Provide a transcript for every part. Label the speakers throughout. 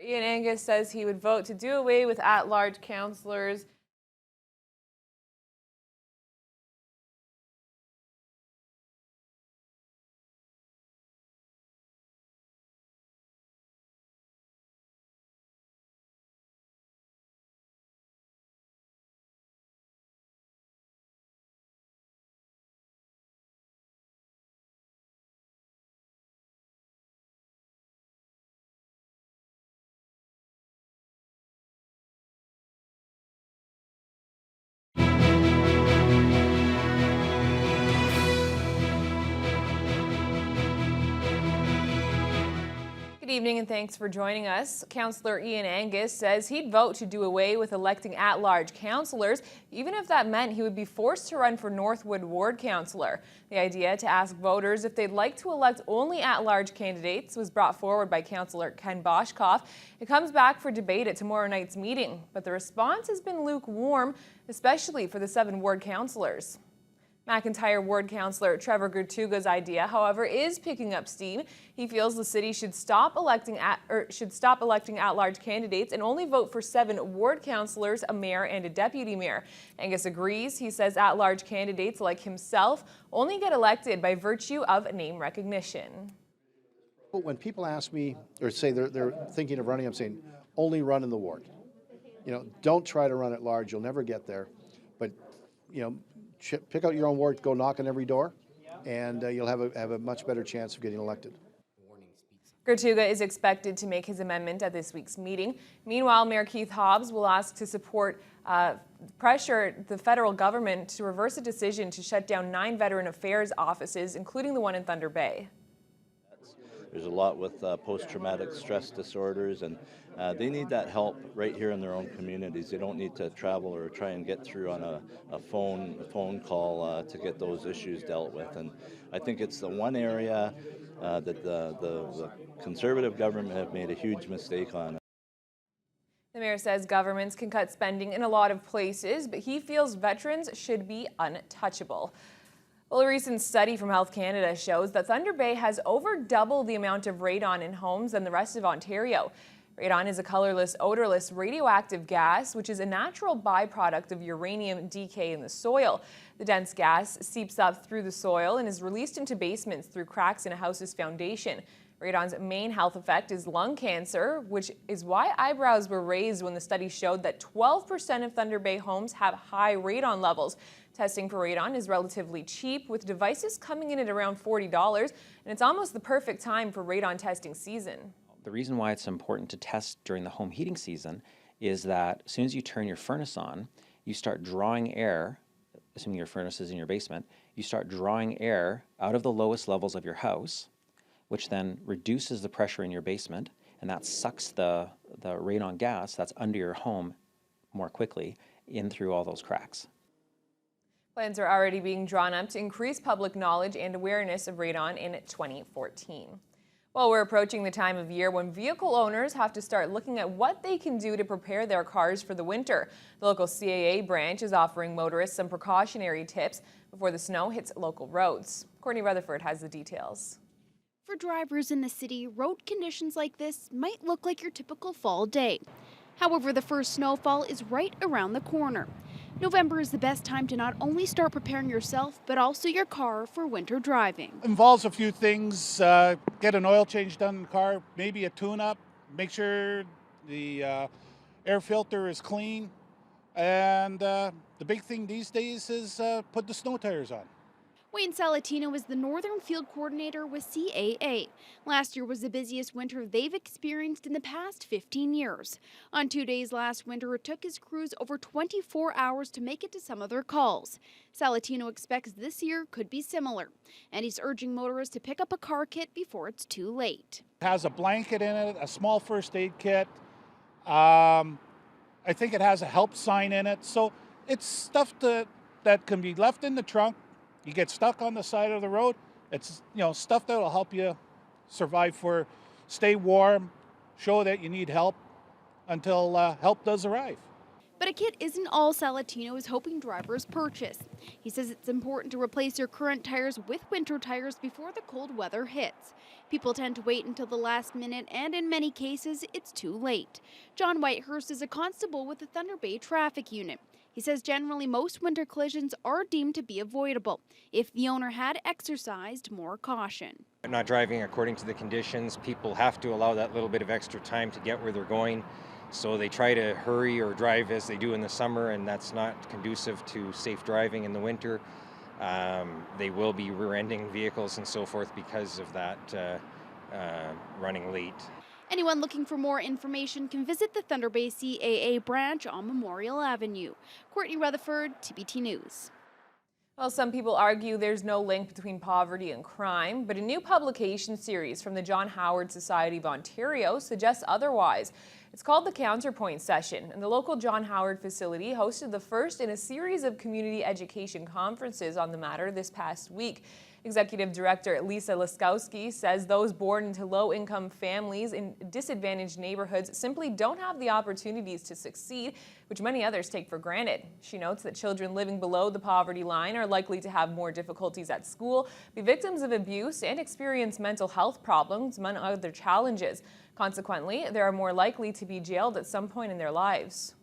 Speaker 1: Ian Angus says he would vote to do away with at-large councillors. Good evening and thanks for joining us. Councillor Ian Angus says he'd vote to do away with electing at-large councillors, even if that meant he would be forced to run for Northwood Ward councillor. The idea to ask voters if they'd like to elect only at-large candidates was brought forward by Councillor Ken Boschkoff. It comes back for debate at tomorrow night's meeting, but the response has been lukewarm, especially for the 7 ward councillors. McIntyre Ward Councillor Trevor Gertuga's idea, however, is picking up steam. He feels the city should stop electing at-large candidates and only vote for 7 ward councillors, a mayor and a deputy mayor. Angus agrees. He says at-large candidates like himself only get elected by virtue of name recognition.
Speaker 2: But when people ask me or say they're thinking of running, I'm saying only run in the ward. You know, don't try to run at large. You'll never get there. But you know, pick out your own ward, go knock on every door, and you'll have a much better chance of getting elected.
Speaker 1: Gertuga is expected to make his amendment at this week's meeting. Meanwhile, Mayor Keith Hobbs will ask to support pressure the federal government to reverse a decision to shut down 9 Veteran Affairs offices, including the one in Thunder Bay.
Speaker 3: There's a lot with post-traumatic stress disorders, and they need that help right here in their own communities. They don't need to travel or try and get through on a phone call to get those issues dealt with. And I think it's the one area that the Conservative government have made a huge mistake on.
Speaker 1: The mayor says governments can cut spending in a lot of places, but he feels veterans should be untouchable. Well, a recent study from Health Canada shows that Thunder Bay has over double the amount of radon in homes than the rest of Ontario. Radon is a colorless, odorless, radioactive gas, which is a natural byproduct of uranium decay in the soil. The dense gas seeps up through the soil and is released into basements through cracks in a house's foundation. Radon's main health effect is lung cancer, which is why eyebrows were raised when the study showed that 12% of Thunder Bay homes have high radon levels. Testing for radon is relatively cheap, with devices coming in at around $40, and it's almost the perfect time for radon testing season.
Speaker 4: The reason why it's important to test during the home heating season is that as soon as you turn your furnace on, you start drawing air, assuming your furnace is in your basement, you start drawing air out of the lowest levels of your house, which then reduces the pressure in your basement, and that sucks the radon gas that's under your home more quickly in through all those cracks.
Speaker 1: Plans are already being drawn up to increase public knowledge and awareness of radon in 2014. Well, we're approaching the time of year when vehicle owners have to start looking at what they can do to prepare their cars for the winter. The local CAA branch is offering motorists some precautionary tips before the snow hits local roads. Courtney Rutherford has the details.
Speaker 5: For drivers in the city, road conditions like this might look like your typical fall day. However, the first snowfall is right around the corner. November is the best time to not only start preparing yourself, but also your car for winter driving.
Speaker 6: Involves a few things. Get an oil change done in the car, maybe a tune-up, make sure the air filter is clean, and the big thing these days is put the snow tires on.
Speaker 5: Wayne Salatino is the Northern Field Coordinator with CAA. Last year was the busiest winter they've experienced in the past 15 years. On 2 days last winter, it took his crews over 24 hours to make it to some of their calls. Salatino expects this year could be similar, and he's urging motorists to pick up a car kit before it's too late.
Speaker 6: It has a blanket in it, a small first aid kit. I think it has a help sign in it. So it's stuff that can be left in the trunk. You get stuck on the side of the road, it's stuff that will help you survive stay warm, show that you need help until help does arrive.
Speaker 5: But a kit isn't all Salatino is hoping drivers purchase. He says it's important to replace your current tires with winter tires before the cold weather hits. People tend to wait until the last minute, and in many cases, it's too late. John Whitehurst is a constable with the Thunder Bay Traffic Unit. He says generally most winter collisions are deemed to be avoidable if the owner had exercised more caution.
Speaker 7: Not driving according to the conditions, people have to allow that little bit of extra time to get where they're going. So they try to hurry or drive as they do in the summer, and that's not conducive to safe driving in the winter. They will be rear-ending vehicles and so forth because of that running late.
Speaker 5: Anyone looking for more information can visit the Thunder Bay CAA branch on Memorial Avenue. Courtney Rutherford, TBT News.
Speaker 1: Well, some people argue there's no link between poverty and crime, but a new publication series from the John Howard Society of Ontario suggests otherwise. It's called the Counterpoint Session, and the local John Howard facility hosted the first in a series of community education conferences on the matter this past week. Executive Director Lisa Laskowski says those born into low-income families in disadvantaged neighborhoods simply don't have the opportunities to succeed, which many others take for granted. She notes that children living below the poverty line are likely to have more difficulties at school, be victims of abuse, and experience mental health problems, among other challenges. Consequently, they are more likely to be jailed at some point in their lives.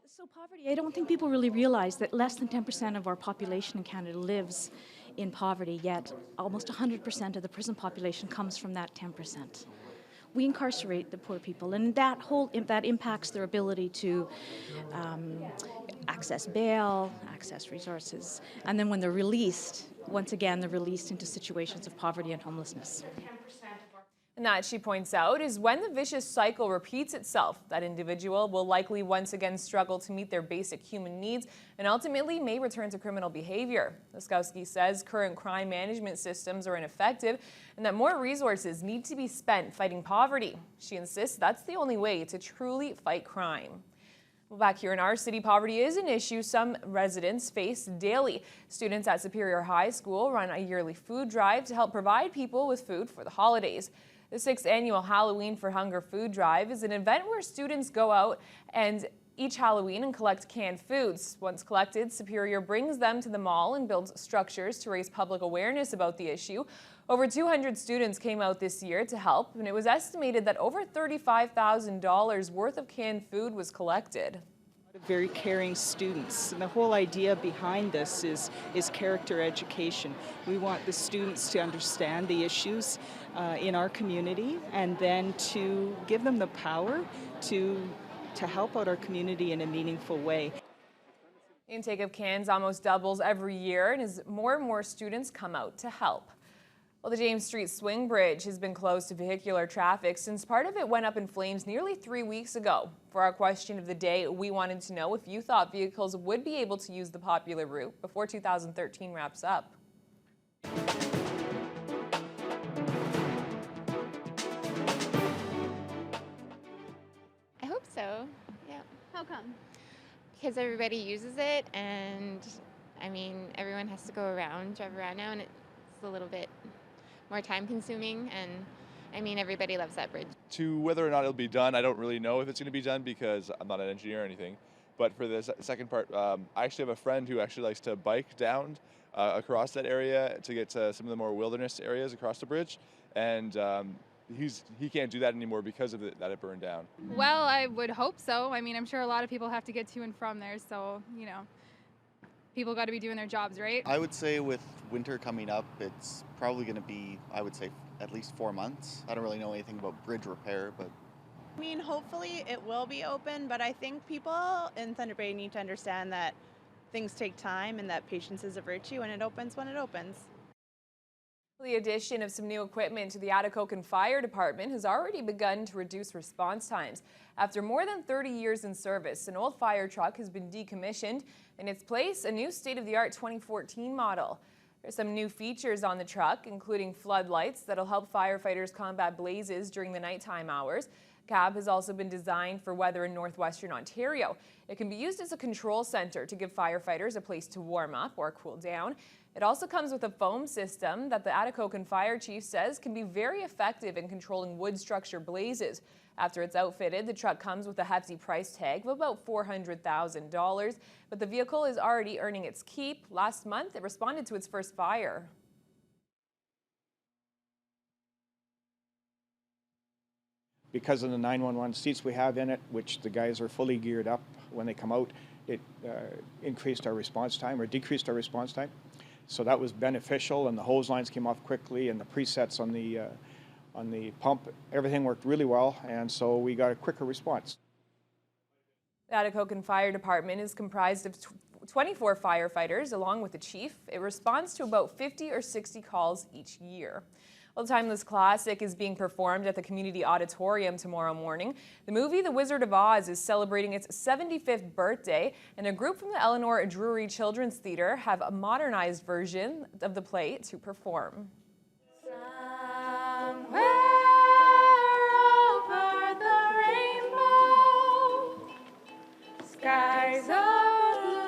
Speaker 8: So poverty, I don't think people really realize that less than 10% of our population in Canada lives in poverty, yet almost 100% of the prison population comes from that 10%. We incarcerate the poor people, and that impacts their ability to access bail, access resources, and then when they're released, once again, they're released into situations of poverty and homelessness.
Speaker 1: And that, she points out, is when the vicious cycle repeats itself. That individual will likely once again struggle to meet their basic human needs and ultimately may return to criminal behavior. Laskowski says current crime management systems are ineffective and that more resources need to be spent fighting poverty. She insists that's the only way to truly fight crime. Well, back here in our city, poverty is an issue some residents face daily. Students at Superior High School run a yearly food drive to help provide people with food for the holidays. The 6th annual Halloween for Hunger food drive is an event where students go out and each Halloween and collect canned foods. Once collected, Superior brings them to the mall and builds structures to raise public awareness about the issue. Over 200 students came out this year to help, and it was estimated that over $35,000 worth of canned food was collected.
Speaker 9: Very caring students, and the whole idea behind this is character education. We want the students to understand the issues in our community, and then to give them the power to help out our community in a meaningful way.
Speaker 1: Intake of cans almost doubles every year, and as more and more students come out to help. Well, the James Street Swing Bridge has been closed to vehicular traffic since part of it went up in flames nearly 3 weeks ago. For our question of the day, we wanted to know if you thought vehicles would be able to use the popular route before 2013 wraps up.
Speaker 10: I hope so, yeah.
Speaker 5: How come?
Speaker 10: Because everybody uses it, and I mean, everyone has to drive around now, and it's a little bit more time consuming, and I mean, everybody loves that bridge.
Speaker 11: To whether or not it'll be done, I don't really know if it's going to be done because I'm not an engineer or anything. But for the second part, I actually have a friend who actually likes to bike down across that area to get to some of the more wilderness areas across the bridge, and he can't do that anymore because of that it burned down.
Speaker 12: Well, I would hope so. I mean, I'm sure a lot of people have to get to and from there, so, you know, people got to be doing their jobs, right?
Speaker 13: I would say with winter coming up, it's probably going to be, I would say, at least 4 months. I don't really know anything about bridge repair, but...
Speaker 14: I mean, hopefully it will be open, but I think people in Thunder Bay need to understand that things take time and that patience is a virtue, and it opens when it opens.
Speaker 1: The addition of some new equipment to the Atikokan Fire Department has already begun to reduce response times. After more than 30 years in service, an old fire truck has been decommissioned. In its place, a new state-of-the-art 2014 model. There's some new features on the truck, including floodlights that'll help firefighters combat blazes during the nighttime hours. CAB has also been designed for weather in northwestern Ontario. It can be used as a control center to give firefighters a place to warm up or cool down. It also comes with a foam system that the Atikokan Fire Chief says can be very effective in controlling wood structure blazes. After it's outfitted, the truck comes with a hefty price tag of about $400,000, but the vehicle is already earning its keep. Last month, it responded to its first fire.
Speaker 15: Because of the 911 seats we have in it, which the guys are fully geared up when they come out, it increased our response time or decreased our response time. So that was beneficial, and the hose lines came off quickly, and the presets on the pump, everything worked really well, and so we got a quicker response.
Speaker 1: The Atikokan Fire Department is comprised of 24 firefighters along with the chief. It responds to about 50 or 60 calls each year. Well, the Timeless Classic is being performed at the Community Auditorium tomorrow morning. The movie The Wizard of Oz is celebrating its 75th birthday, and a group from the Eleanor Drury Children's Theatre have a modernized version of the play to perform.
Speaker 16: Somewhere over the rainbow, skies are blue.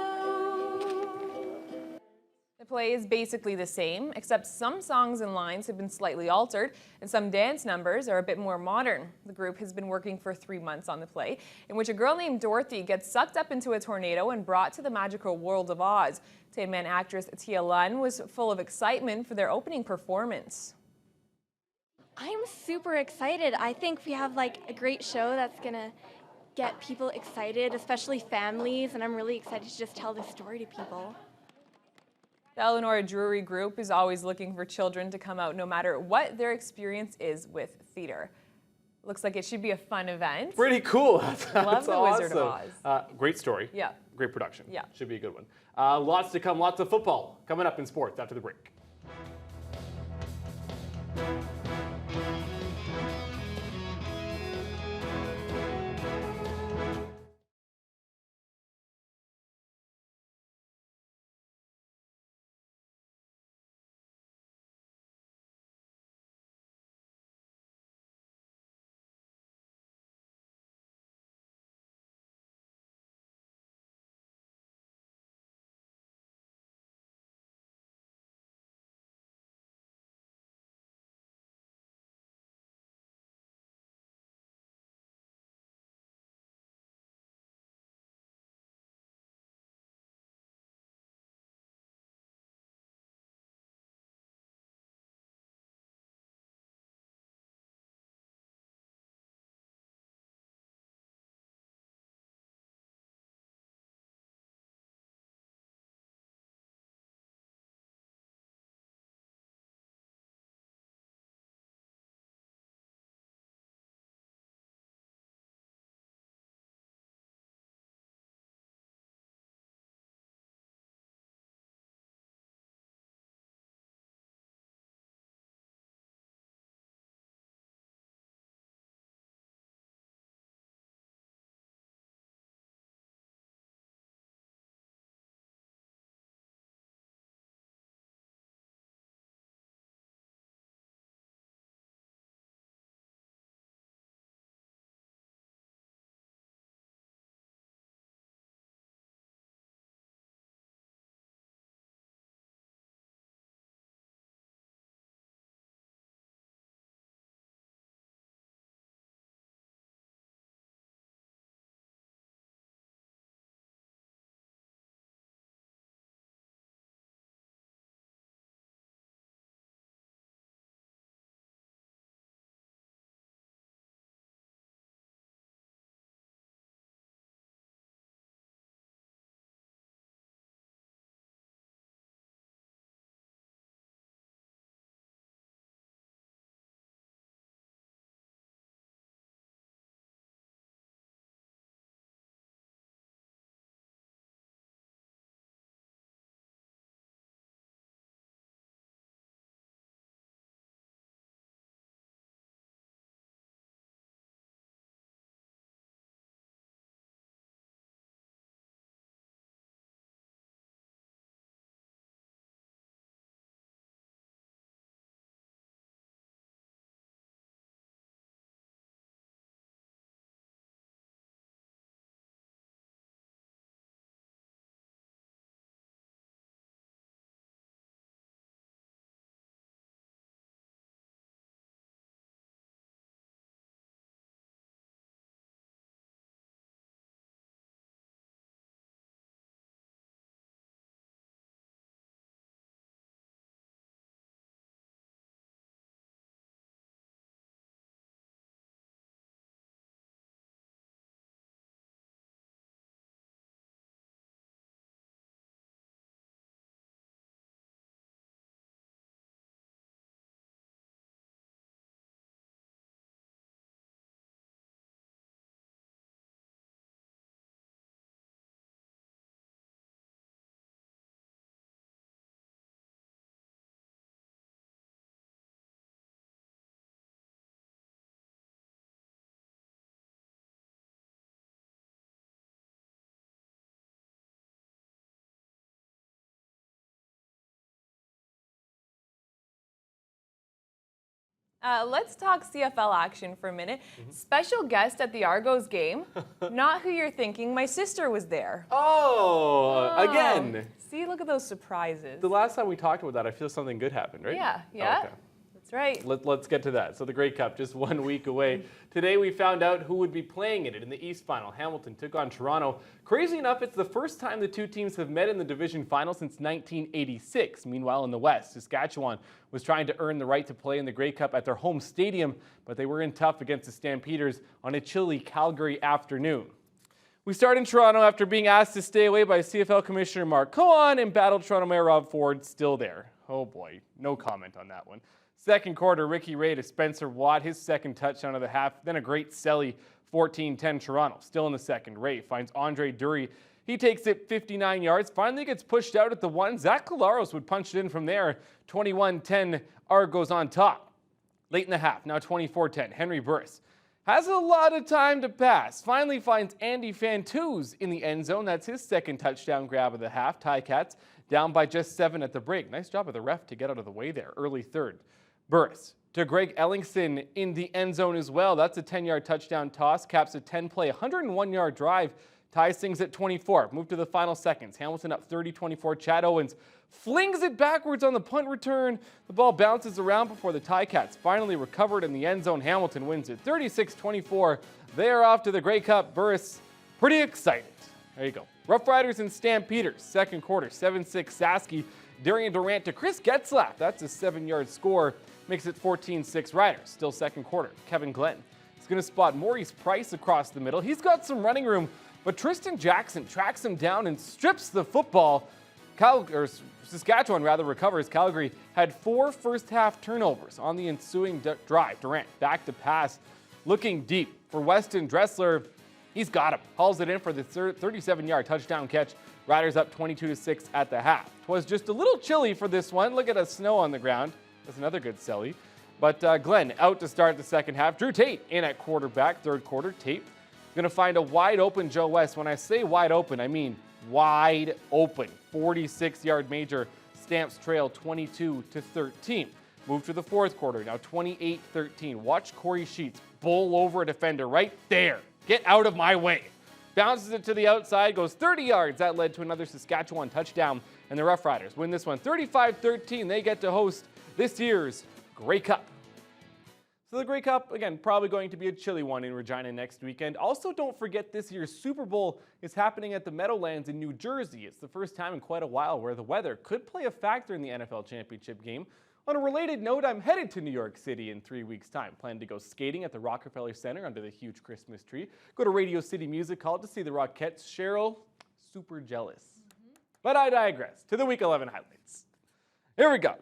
Speaker 1: The play is basically the same, except some songs and lines have been slightly altered, and some dance numbers are a bit more modern. The group has been working for 3 months on the play, in which a girl named Dorothy gets sucked up into a tornado and brought to the magical world of Oz. Tin Man actress Tia Lunn was full of excitement for their opening performance.
Speaker 17: I'm super excited. I think we have a great show that's gonna get people excited, especially families, and I'm really excited to just tell this story to people.
Speaker 1: The Eleanor Drury Group is always looking for children to come out no matter what their experience is with theater. Looks like it should be a fun event.
Speaker 18: Pretty cool.
Speaker 1: Love The Wizard of Oz.
Speaker 18: Great story.
Speaker 1: Yeah.
Speaker 18: Great production.
Speaker 1: Yeah.
Speaker 18: Should be a good one. Lots to come, lots of football coming up in sports after the break.
Speaker 1: Let's talk CFL action for a minute. Special guest at the Argos game. Not who you're thinking. My sister was there.
Speaker 18: Oh, again.
Speaker 1: See, look at those surprises.
Speaker 18: The last time we talked about that, I feel something good happened, right?
Speaker 1: Yeah.
Speaker 18: Oh, okay.
Speaker 1: That's right.
Speaker 18: Let's get to that. So the Grey Cup, just 1 week away. Today we found out who would be playing in it in the East Final. Hamilton took on Toronto. Crazy enough, it's the first time the two teams have met in the division final since 1986. Meanwhile, in the West, Saskatchewan was trying to earn the right to play in the Grey Cup at their home stadium, but they were in tough against the Stampeders on a chilly Calgary afternoon. We start in Toronto after being asked to stay away by CFL Commissioner Mark Cohen, and battled Toronto Mayor Rob Ford still there. Oh boy, no comment on that one. Second quarter, Ricky Ray to Spencer Watt, his second touchdown of the half. Then a great Selly, 14-10 Toronto. Still in the second, Ray finds Andre Dury. He takes it 59 yards, finally gets pushed out at the 1. Zach Colaros would punch it in from there. 21-10, Argos on top. Late in the half, now 24-10, Henry Burris has a lot of time to pass. Finally finds Andy Fantuz in the end zone. That's his second touchdown grab of the half. Ticats down by just 7 at the break. Nice job of the ref to get out of the way there. Early third. Burris to Greg Ellingson in the end zone as well. That's a 10-yard touchdown toss. Caps a 10-play, 101-yard drive. Ties things at 24. Move to the final seconds. Hamilton up 30-24. Chad Owens flings it backwards on the punt return. The ball bounces around before the Ticats finally recovered in the end zone. Hamilton wins it 36-24. They are off to the Grey Cup. Burris pretty excited. There you go. Rough Riders and Stampeders. Second quarter, 7-6 Saski. Darian Durant to Chris Getzlaff. That's a 7-yard score. Makes it 14-6 Riders. Still second quarter. Kevin Glenn is going to spot Maurice Price across the middle. He's got some running room, but Tristan Jackson tracks him down and strips the football. Saskatchewan recovers. Calgary had 4 first-half turnovers on the ensuing drive. Durant back to pass, looking deep for Weston Dressler. He's got him. Hauls it in for the 37-yard touchdown catch. Riders up 22-6 at the half. Twas just a little chilly for this one. Look at the snow on the ground. That's another good Selly. But Glenn out to start the second half. Drew Tate in at quarterback. Third quarter, Tate going to find a wide open Joe West. When I say wide open, I mean wide open. 46-yard major. Stamps trail 22-13. Move to the fourth quarter. Now 28-13. Watch Corey Sheets bowl over a defender right there. Get out of my way. Bounces it to the outside, goes 30 yards. That led to another Saskatchewan touchdown, and the Rough Riders win this one 35-13. They get to host this year's Grey Cup. So the Grey Cup, again, probably going to be a chilly one in Regina next weekend. Also, don't forget this year's Super Bowl is happening at the Meadowlands in New Jersey. It's the first time in quite a while where the weather could play a factor in the NFL championship game. On a related note, I'm headed to New York City in 3 weeks' time. Plan to go skating at the Rockefeller Center under the huge Christmas tree. Go to Radio City Music Hall to see the Rockettes. Cheryl, super jealous. But I digress. To the Week 11 highlights. Here we go.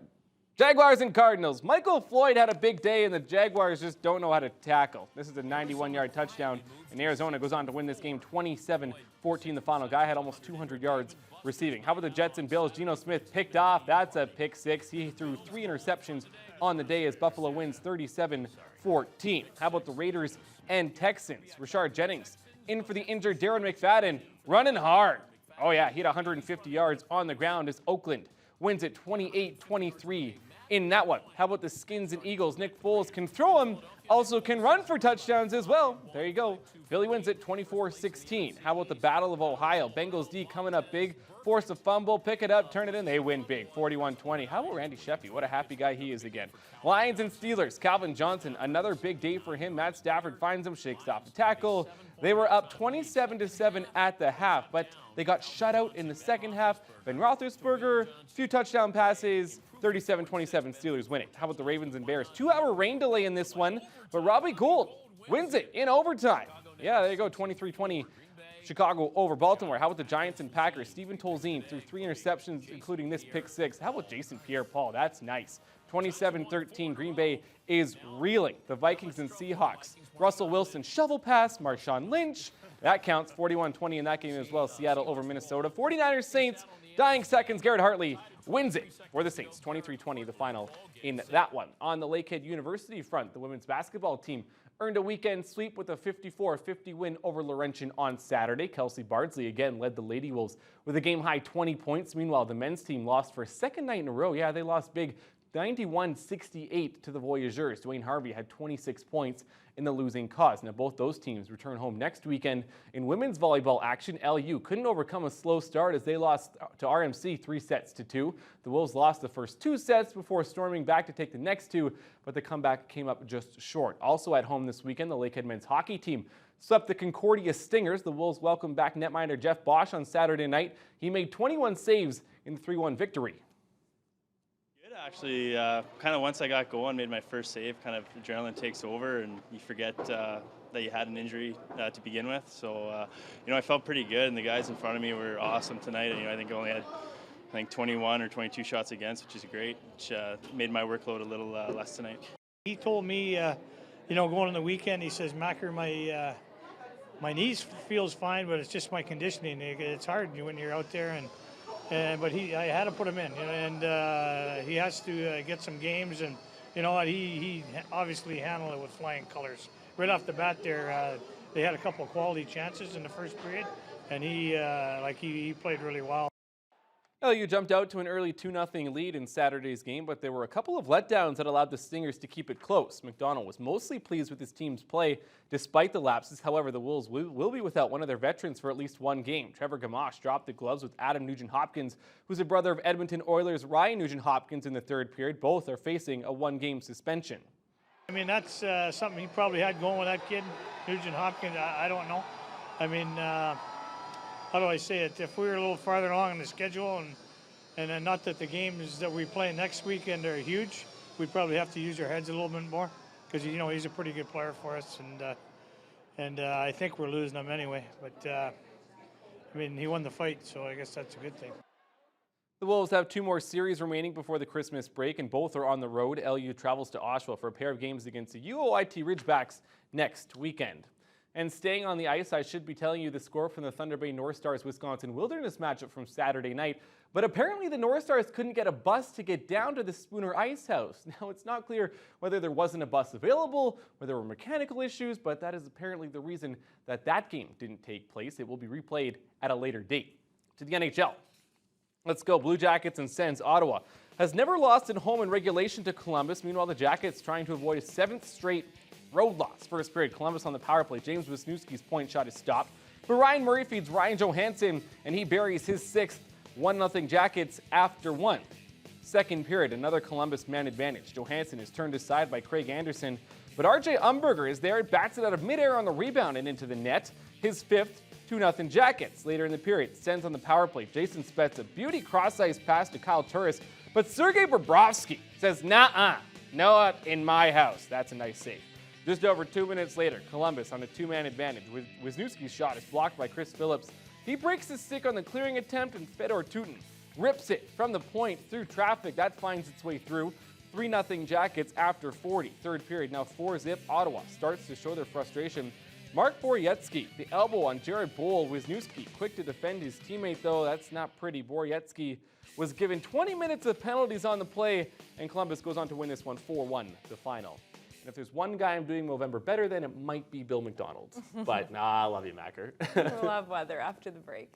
Speaker 18: Jaguars and Cardinals. Michael Floyd had a big day, and the Jaguars just don't know how to tackle. This is a 91-yard touchdown, and Arizona goes on to win this game 27-14. The final guy had almost 200 yards receiving. How about the Jets and Bills? Geno Smith picked off. That's a pick six. He threw 3 interceptions on the day as Buffalo wins 37-14. How about the Raiders and Texans? Rashard Jennings in for the injured Darren McFadden, running hard. Oh yeah, he had 150 yards on the ground as Oakland wins it 28-23 in that one. How about the Skins and Eagles? Nick Foles can throw them, also can run for touchdowns as well. There you go. Philly wins it 24-16. How about the Battle of Ohio? Bengals D coming up big, force a fumble, pick it up, turn it in. They win big, 41-20. How about Randy Sheffy? What a happy guy he is again. Lions and Steelers. Calvin Johnson, another big day for him. Matt Stafford finds him, shakes off the tackle. They were up 27-7 at the half, but they got shut out in the second half. Ben Roethlisberger, a few touchdown passes, 37-27 Steelers winning. How about the Ravens and Bears? 2-hour rain delay in this one, but Robbie Gould wins it in overtime. Yeah, there you go, 23-20 Chicago over Baltimore. How about the Giants and Packers? Stephen Tolzien threw 3 interceptions, including this pick six. How about Jason Pierre-Paul? That's nice. 27-13, Green Bay is reeling. The Vikings and Seahawks. Russell Wilson shovel pass, Marshawn Lynch. That counts, 41-20 in that game as well. Seattle over Minnesota. 49ers Saints, dying seconds. Garrett Hartley wins it for the Saints. 23-20 the final in that one. On the Lakehead University front, the women's basketball team earned a weekend sweep with a 54-50 win over Laurentian on Saturday. Kelsey Bardsley again led the Lady Wolves with a game-high 20 points. Meanwhile, the men's team lost for a second night in a row. Yeah, they lost big 91-68 to the Voyageurs. Dwayne Harvey had 26 points in the losing cause. Now, both those teams return home next weekend. In women's volleyball action, LU couldn't overcome a slow start as they lost to RMC 3-2. The Wolves lost the first 2 sets before storming back to take the next 2, but the comeback came up just short. Also at home this weekend, the Lakehead men's hockey team swept the Concordia Stingers. The Wolves welcomed back netminder Jeff Bosch on Saturday night. He made 21 saves in the 3-1 victory.
Speaker 19: Actually, kind of once I got going, made my first save, kind of adrenaline takes over and you forget that you had an injury to begin with. So, I felt pretty good, and the guys in front of me were awesome tonight. And, I think I only had 21 or 22 shots against, which is great, which made my workload a little less tonight.
Speaker 20: He told me, going on the weekend, he says, Macker, my knees feels fine, but it's just my conditioning. It's hard when you're out there, but I had to put him in, and he has to get some games, and he obviously handled it with flying colors. Right off the bat there, they had a couple of quality chances in the first period, and he played really well.
Speaker 18: LU jumped out to an early 2-0 lead in Saturday's game, but there were a couple of letdowns that allowed the Stingers to keep it close. McDonald was mostly pleased with his team's play despite the lapses. However, the Wolves will be without one of their veterans for at least one game. Trevor Gamache dropped the gloves with Adam Nugent-Hopkins, who's a brother of Edmonton Oilers' Ryan Nugent-Hopkins in the third period. Both are facing a 1-game suspension.
Speaker 20: I mean, that's something he probably had going with that kid, Nugent-Hopkins. I don't know. I mean, how do I say it? If we were a little farther along in the schedule, and not that the games that we play next weekend are huge, we'd probably have to use our heads a little bit more, because he's a pretty good player for us, and I think we're losing him anyway. But he won the fight, so I guess that's a good thing.
Speaker 18: The Wolves have 2 more series remaining before the Christmas break, and both are on the road. LU travels to Oshawa for a pair of games against the UOIT Ridgebacks next weekend. And staying on the ice, I should be telling you the score from the Thunder Bay North Stars Wisconsin Wilderness matchup from Saturday night. But apparently the North Stars couldn't get a bus to get down to the Spooner Ice House. Now, it's not clear whether there wasn't a bus available or there were mechanical issues, but that is apparently the reason that game didn't take place. It will be replayed at a later date. To the NHL. Let's go. Blue Jackets and Sens. Ottawa has never lost at home in regulation to Columbus. Meanwhile, the Jackets trying to avoid a 7th straight road loss. First period, Columbus on the power play. James Wisniewski's point shot is stopped. But Ryan Murray feeds Ryan Johansson, and he buries his 6th 1-0 Jackets after 1. Second period, another Columbus man advantage. Johansson is turned aside by Craig Anderson, but RJ Umberger is there and bats it out of midair on the rebound and into the net. His 5th 2-0 Jackets. Later in the period, Sens on the power play. Jason Spetz, a beauty cross-ice pass to Kyle Turris, but Sergei Bobrovsky says, nah, not in my house. That's a nice save. Just over 2 minutes later, Columbus on a 2-man advantage. Wisniewski's shot is blocked by Chris Phillips. He breaks his stick on the clearing attempt, and Fedor Tutin rips it from the point through traffic. That finds its way through. 3-0 Jackets after 40. Third period, now 4-zip. Ottawa starts to show their frustration. Mark Borowiecki, the elbow on Jared Bowl. Wisniewski quick to defend his teammate, though. That's not pretty. Borowiecki was given 20 minutes of penalties on the play, and Columbus goes on to win this one 4-1, the final. And if there's one guy I'm doing Movember better than, it might be Bill McDonald. But nah, I love you, Macker.
Speaker 1: Love weather after the break.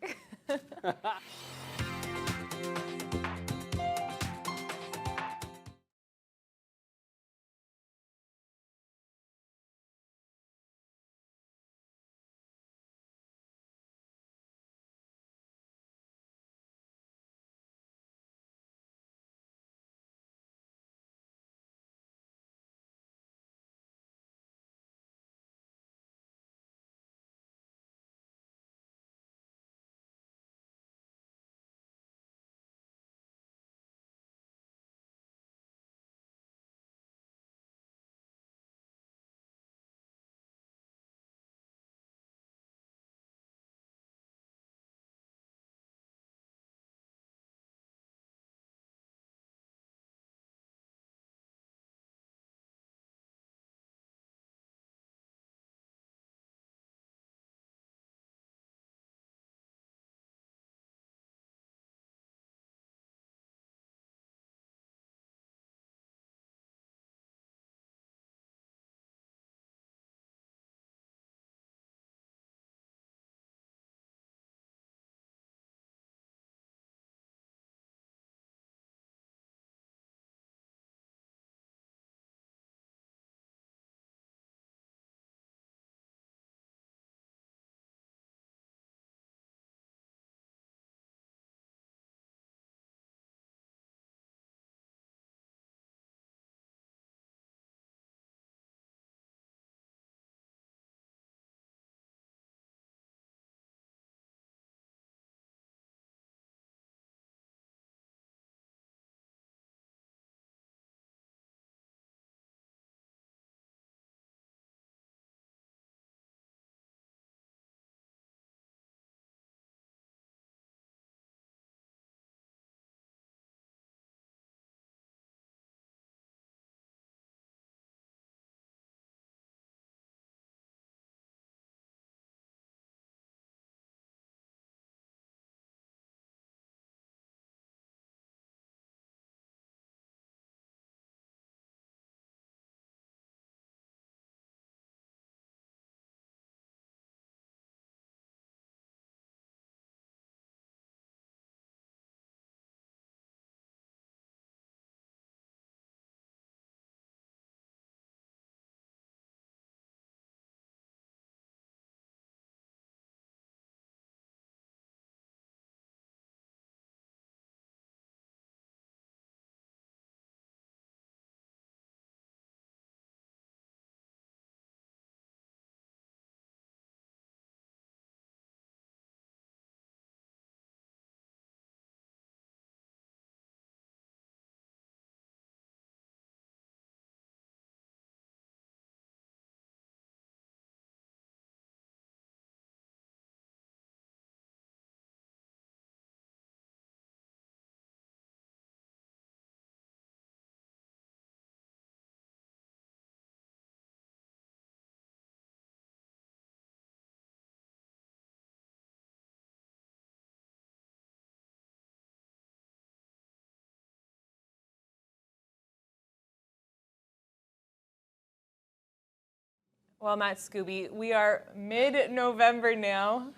Speaker 1: Well, Matt Scooby, we are mid-November now.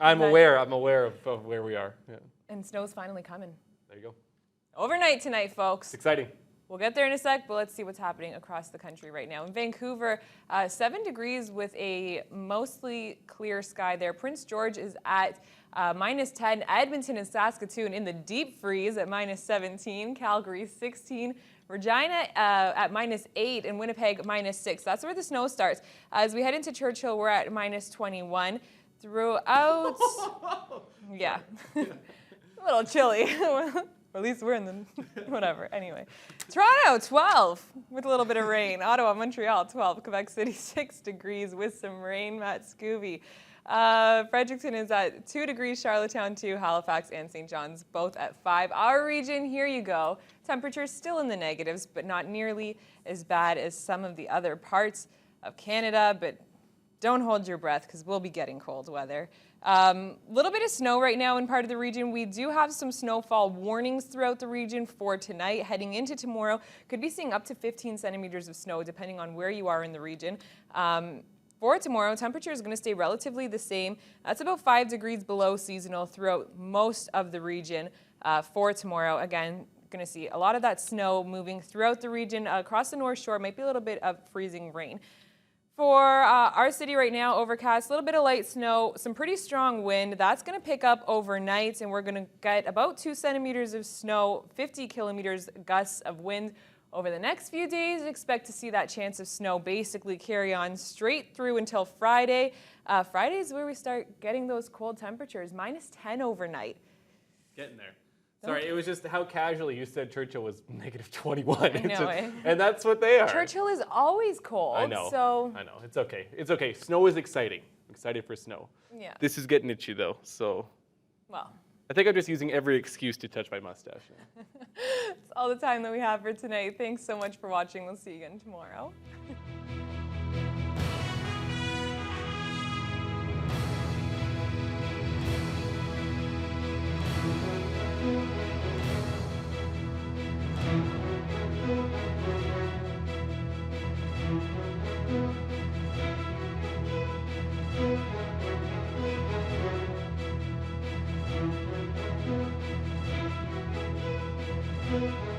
Speaker 18: I'm aware of where we are. Yeah.
Speaker 1: And snow's finally coming.
Speaker 18: There you go.
Speaker 1: Overnight tonight, folks.
Speaker 18: It's exciting.
Speaker 1: We'll get there in a sec, but let's see what's happening across the country right now. In Vancouver, 7 degrees with a mostly clear sky there. Prince George is at -10. Edmonton and Saskatoon in the deep freeze at -17. Calgary 16. Regina at -8 and Winnipeg -6. That's where the snow starts. As we head into Churchill, we're at -21. Throughout, yeah, a little chilly. Or at least we're in the, whatever, anyway. Toronto, 12 with a little bit of rain. Ottawa, Montreal, 12. Quebec City, 6 degrees with some rain. Matt Scooby. Fredericton is at 2 degrees, Charlottetown 2, Halifax and St. John's both at 5. Our region, here you go. Temperatures still in the negatives, but not nearly as bad as some of the other parts of Canada, but don't hold your breath because we'll be getting cold weather. Little bit of snow right now in part of the region. We do have some snowfall warnings throughout the region for tonight. Heading into tomorrow, could be seeing up to 15 centimeters of snow depending on where you are in the region. For tomorrow, temperature is going to stay relatively the same. That's about 5 degrees below seasonal throughout most of the region for tomorrow. Again, going to see a lot of that snow moving throughout the region. Across the North Shore, might be a little bit of freezing rain. For our city right now, overcast, a little bit of light snow, some pretty strong wind. That's going to pick up overnight, and we're going to get about 2 centimeters of snow, 50 kilometers gusts of wind. Over the next few days, expect to see that chance of snow basically carry on straight through until Friday. Friday is where we start getting those cold temperatures, -10 overnight.
Speaker 18: Getting there. Sorry, it was just how casually you said Churchill was -21.
Speaker 1: I know,
Speaker 18: and that's what they are.
Speaker 1: Churchill is always cold.
Speaker 18: I know.
Speaker 1: So
Speaker 18: I know. It's okay. It's okay. Snow is exciting. I'm excited for snow.
Speaker 1: Yeah.
Speaker 18: This is getting itchy though. So.
Speaker 1: Well.
Speaker 18: I think I'm just using every excuse to touch my mustache.
Speaker 1: That's all the time that we have for tonight. Thanks so much for watching. We'll see you again tomorrow.
Speaker 16: Thank you.